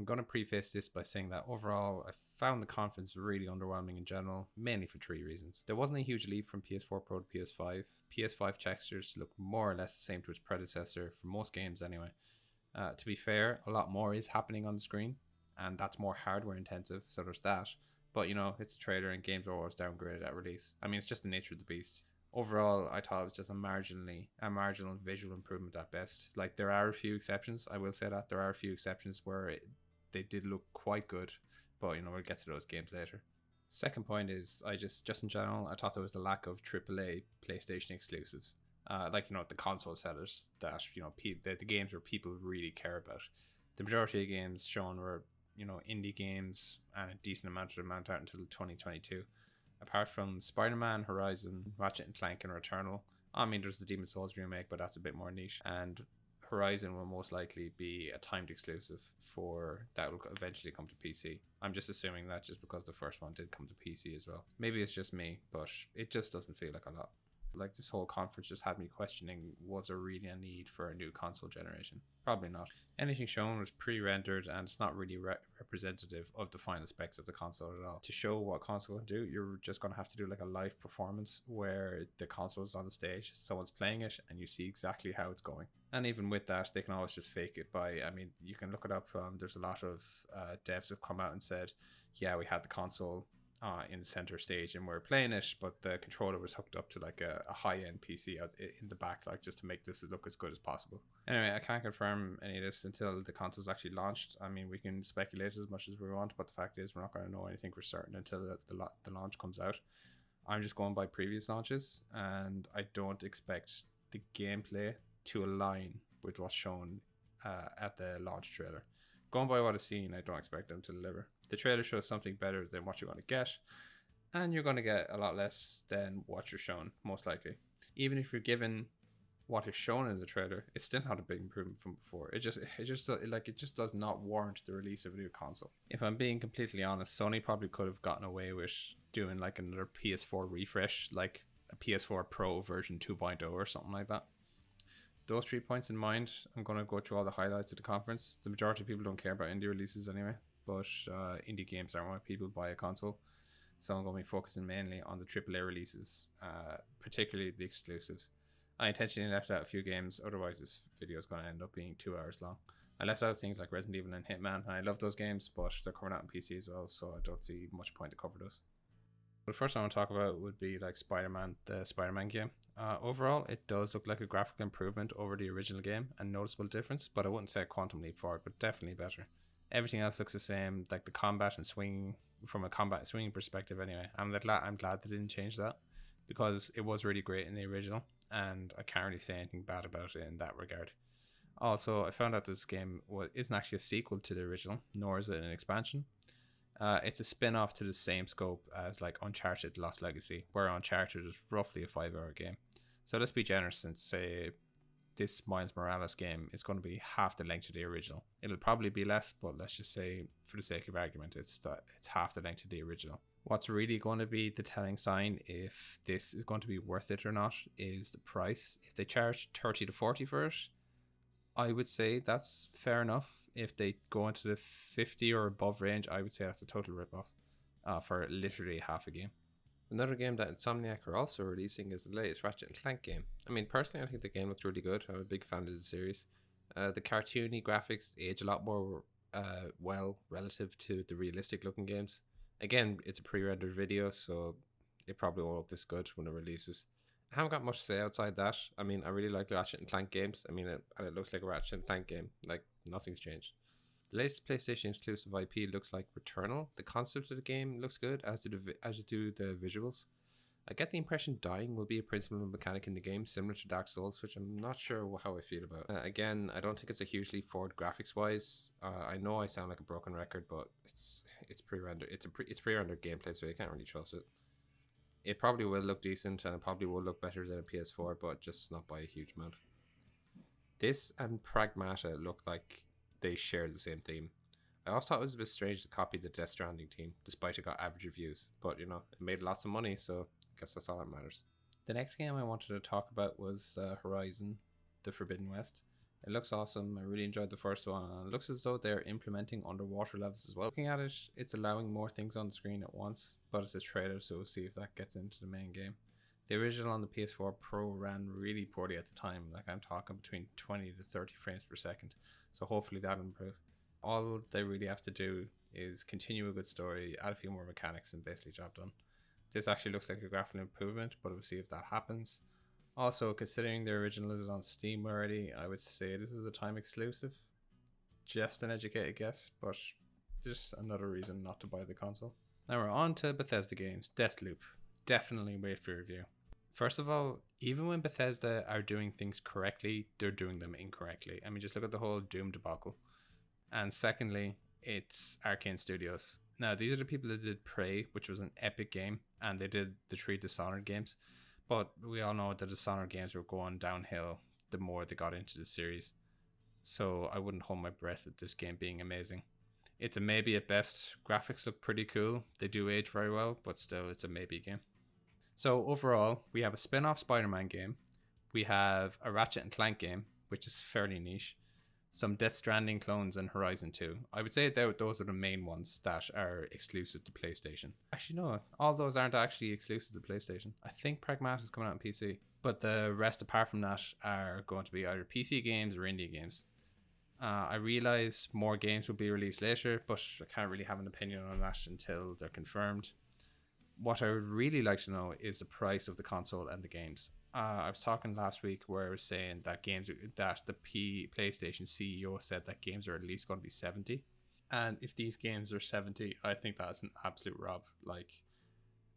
I'm going to preface this by saying that overall, I found the conference really underwhelming in general, mainly for three reasons. There wasn't a huge leap from PS4 Pro to PS5. PS5 textures look more or less the same to its predecessor for most games anyway. To be fair, a lot more is happening on the screen, and that's more hardware intensive, so there's that. But it's a trailer and games are always downgraded at release. I mean, it's just the nature of the beast. Overall, I thought it was just a marginal visual improvement at best. Like, there are a few exceptions. I will say that there are a few exceptions where they did look quite good, but we'll get to those games later. Second point is I just in general, I thought there was the lack of AAA PlayStation exclusives. Like the console sellers that the games where people really care about. The majority of games shown were indie games and a decent amount of them out until 2022. Apart from Spider-Man, Horizon, Ratchet and Clank, and Returnal. I mean, there's the Demon Souls remake, but that's a bit more niche. And Horizon will most likely be a timed exclusive for that will eventually come to PC. I'm just assuming that just because the first one did come to PC as well. Maybe it's just me, but it just doesn't feel like a lot. Like, this whole conference just had me questioning, was there really a need for a new console generation? Probably not. Anything shown was pre-rendered and it's not really representative of the final specs of the console at all. To show what console can do, you're just going to have to do like a live performance where the console is on the stage, someone's playing it, and you see exactly how it's going. And even with that, they can always just fake it by, I mean, you can look it up. There's a lot of devs have come out and said, yeah, we had the console in the center stage and we're playing it, but the controller was hooked up to like a high-end PC out in the back, like just to make this look as good as possible. Anyway, I can't confirm any of this until the console's actually launched. I mean, we can speculate as much as we want, but the fact is we're not going to know anything for certain until the launch comes out. I'm just going by previous launches, and I don't expect the gameplay to align with what's shown at the launch trailer. Going by what I've seen, I don't expect them to deliver. The trailer shows something better than what you're going to get, and you're going to get a lot less than what you're shown, most likely. Even if you're given what is shown in the trailer, it's still not a big improvement from before. It just does not warrant the release of a new console. If I'm being completely honest, Sony probably could have gotten away with doing like another PS4 refresh, like a PS4 Pro version 2.0 or something like that. Those 3 points in mind, I'm going to go through all the highlights of the conference. The majority of people don't care about indie releases anyway, but indie games are why people buy a console. So I'm going to be focusing mainly on the AAA releases, particularly the exclusives. I intentionally left out a few games, otherwise this video is going to end up being 2 hours long. I left out things like Resident Evil and Hitman, and I love those games, but they're coming out on PC as well, so I don't see much point to cover those. The first I want to talk about would be like Spider-Man, the Spider-Man game. Overall, it does look like a graphical improvement over the original game, a noticeable difference, but I wouldn't say a quantum leap forward, but definitely better. Everything else looks the same, like the combat and swinging, from a combat swinging perspective anyway. I'm glad they didn't change that, because it was really great in the original, and I can't really say anything bad about it in that regard. Also, I found out this game isn't actually a sequel to the original, nor is it an expansion. It's a spin-off to the same scope as like Uncharted Lost Legacy, where Uncharted is roughly a 5-hour game. So let's be generous and say this Miles Morales game is going to be half the length of the original. It'll probably be less, but let's just say, for the sake of argument, it's half the length of the original. What's really going to be the telling sign if this is going to be worth it or not is the price. If they charge 30 to 40 for it, I would say that's fair enough. If they go into the 50 or above range, I would say that's a total ripoff for literally half a game. Another game that Insomniac are also releasing is the latest Ratchet and Clank game. I mean, personally, I think the game looks really good. I'm a big fan of the series. The cartoony graphics age a lot more well relative to the realistic looking games. Again, it's a pre-rendered video, so it probably won't look this good when it releases. I haven't got much to say outside that. I mean, I really like the Ratchet and Clank games. I mean, it looks like a Ratchet and Clank game. Like, nothing's changed. The latest PlayStation exclusive IP looks like Returnal. The concept of the game looks good, as do the visuals. I get the impression dying will be a principal mechanic in the game, similar to Dark Souls, which I'm not sure how I feel about. Again, I don't think it's a huge leap forward graphics-wise. I know I sound like a broken record, but it's pre-rendered. It's pre-rendered gameplay, so you can't really trust it. It probably will look decent, and it probably will look better than a PS4, but just not by a huge amount. This and Pragmata look like they share the same theme. I also thought it was a bit strange to copy the Death Stranding team, despite it got average reviews. But, it made lots of money, so I guess that's all that matters. The next game I wanted to talk about was Horizon, The Forbidden West. It looks awesome. I really enjoyed the first one. And it looks as though they're implementing underwater levels as well. Looking at it, it's allowing more things on the screen at once, but it's a trailer, so we'll see if that gets into the main game. The original on the PS4 Pro ran really poorly at the time. Like I'm talking between 20 to 30 frames per second. So hopefully that'll improve. All they really have to do is continue a good story, add a few more mechanics, and basically job done. This actually looks like a graphical improvement, but we'll see if that happens. Also, considering the original is on Steam already, I would say this is a time exclusive. Just an educated guess, but just another reason not to buy the console. Now we're on to Bethesda games. Deathloop. Definitely wait for review. First of all, even when Bethesda are doing things correctly, they're doing them incorrectly. I mean, just look at the whole Doom debacle. And secondly, it's Arcane Studios. Now, these are the people that did Prey, which was an epic game, and they did the three Dishonored games. But we all know that the Dishonored games were going downhill the more they got into the series. So I wouldn't hold my breath with this game being amazing. It's a maybe at best. Graphics look pretty cool. They do age very well, but still, it's a maybe game. So overall, we have a spin-off Spider-Man game. We have a Ratchet and Clank game, which is fairly niche. Some Death Stranding clones and Horizon 2. I would say that those are the main ones that are exclusive to PlayStation. Actually, no, all those aren't actually exclusive to PlayStation. I think Pragmata is coming out on PC. But the rest, apart from that, are going to be either PC games or indie games. I realize more games will be released later, but I can't really have an opinion on that until they're confirmed. What I would really like to know is the price of the console and the games. I was talking last week where I was saying that the PlayStation CEO said that games are at least going to be 70. And if these games are 70, I think that's an absolute rob. Like,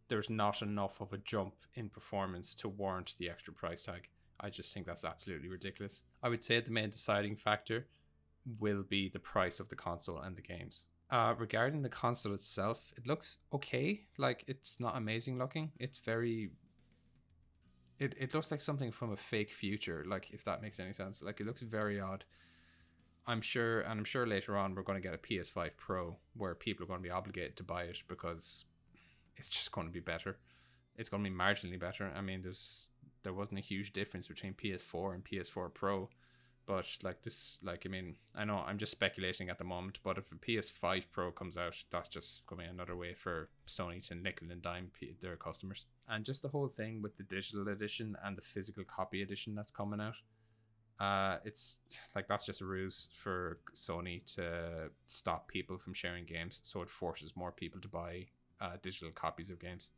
there's not enough of a jump in performance to warrant the extra price tag. I just think that's absolutely ridiculous. I would say the main deciding factor will be the price of the console and the games. Regarding the console itself, it looks okay. Like, it's not amazing looking. It's very. It looks like something from a fake future. Like, if that makes any sense. Like, it looks very odd. I'm sure later on we're going to get a PS5 Pro where people are going to be obligated to buy it because it's just going to be better. It's going to be marginally better. I mean, there wasn't a huge difference between PS4 and PS4 Pro. But I mean, I know I'm just speculating at the moment, but if a PS5 Pro comes out, that's just going to be another way for Sony to nickel and dime their customers. And just the whole thing with the digital edition and the physical copy edition that's coming out, it's like that's just a ruse for Sony to stop people from sharing games, so it forces more people to buy digital copies of games.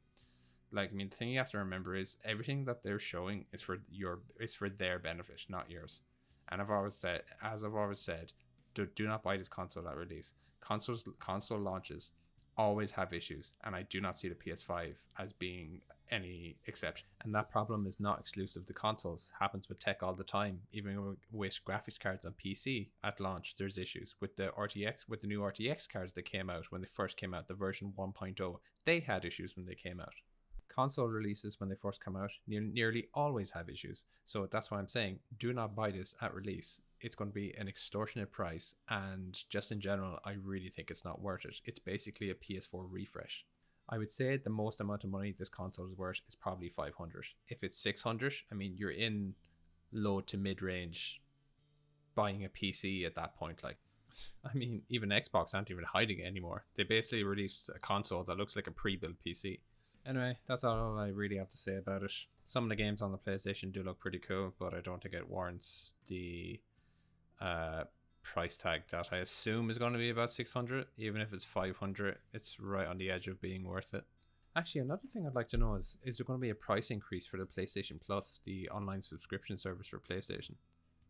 Like, I mean, the thing you have to remember is everything that they're showing is for their benefit, not yours. And as I've always said, do not buy this console at release. Console launches always have issues, and I do not see the PS5 as being any exception. And that problem is not exclusive to consoles. Happens with tech all the time. Even with graphics cards on PC at launch, there's issues with the new RTX cards that came out when they first came out, the version 1.0. They had issues when they came out. Console releases when they first come out nearly always have issues. So that's why I'm saying do not buy this at release. It's going to be an extortionate price, and just in general, I really think it's not worth it. It's basically a PS4 refresh. I would say the most amount of money this console is worth is probably 500. If it's 600, I mean, you're in low to mid range buying a PC at that point. Like, I mean, even Xbox aren't even hiding it anymore. They basically released a console that looks like a pre-built PC. Anyway, that's all I really have to say about it. Some of the games on the PlayStation do look pretty cool, but I don't think it warrants the price tag that I assume is going to be about 600. Even if it's 500, it's right on the edge of being worth it. Actually, another thing I'd like to know is there going to be a price increase for the PlayStation Plus, the online subscription service for PlayStation?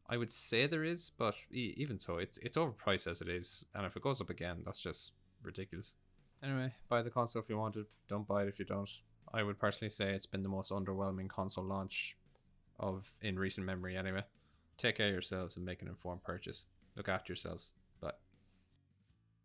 I would say there is, but even so, it's overpriced as it is, and if it goes up again, that's just ridiculous. Anyway, buy the console if you want it. Don't buy it if you don't. I would personally say it's been the most underwhelming console launch in recent memory anyway. Take care of yourselves and make an informed purchase. Look after yourselves.